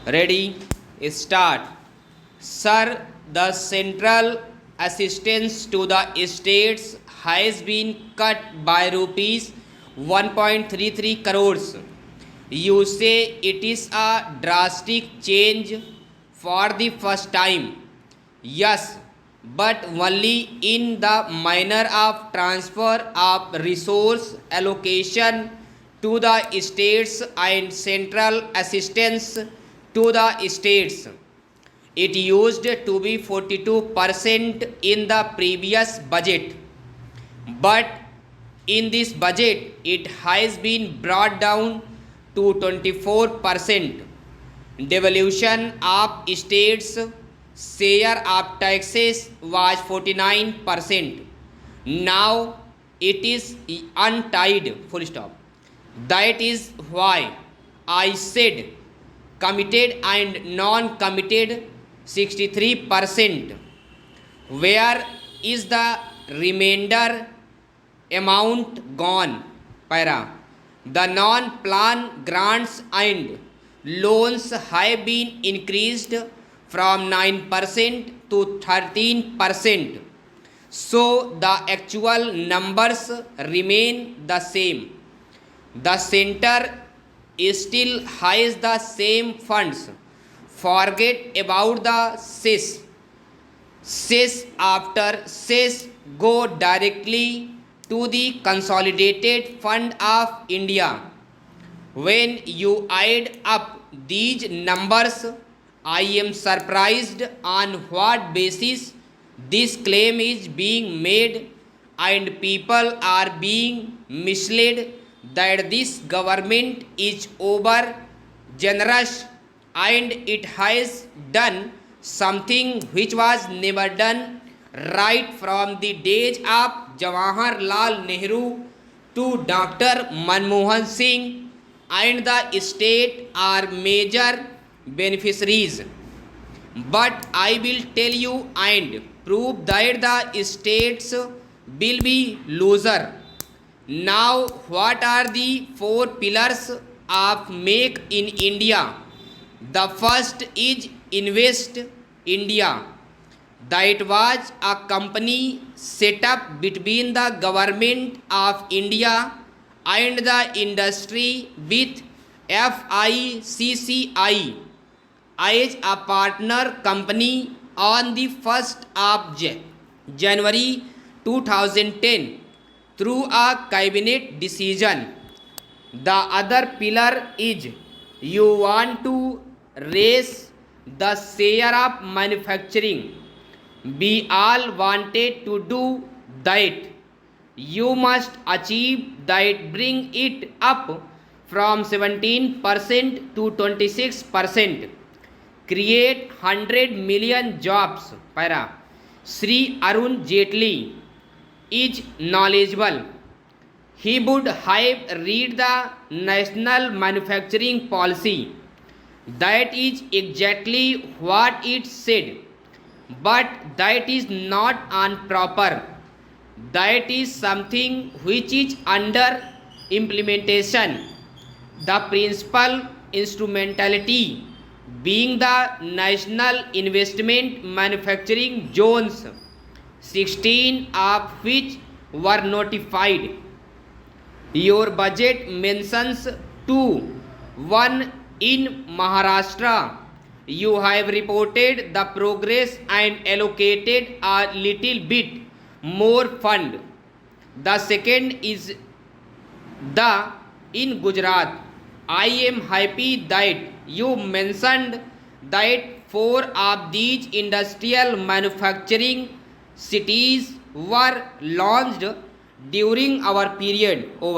Ready? Start. Sir, the central assistance to the states has been cut by rupees 1.33 crores. You say it is a drastic change for the first time. Yes, but only in the manner of transfer of resource allocation to the states and central assistance to the states. It used to be 42% in the previous budget, but in this budget it has been brought down to 24%. Devolution of states share of taxes was 49%. Now it is untied. Full stop. That is why I said committed and non-committed 63%. Where is the remainder amount gone? Para. The non-plan grants and loans have been increased from 9% to 13%. So the actual numbers remain the same. The center still has the same funds. Forget about the cess. Cess after cess go directly to the Consolidated Fund of India. When you add up these numbers, I am surprised on what basis this claim is being made, and people are being misled that this government is over generous and it has done something which was never done right from the days of Jawaharlal Nehru to Dr. Manmohan Singh, and the state are major beneficiaries. But I will tell you and prove that the states will be loser. Now what are the four pillars of Make in India? The first is Invest India. That was a company set up between the government of India and the industry with FICCI as a partner company on the 1st of January 2010 through a cabinet decision. The other pillar is you want to raise the share of manufacturing. We all wanted to do that. You must achieve that, bring it up from 17% to 26%. Create 100 million jobs. Para. Sri Arun Jaitley is knowledgeable. He would have read the National Manufacturing Policy. That is exactly what it said. But that is not improper. That is something which is under implementation. The principal instrumentality being the National Investment Manufacturing Zones, 16 of which were notified. Your budget mentions 2, 1 in Maharashtra. You have reported the progress and allocated a little bit more fund. The second is the in Gujarat. I am happy that you mentioned that 4 of these industrial manufacturing cities were launched during our period. Over.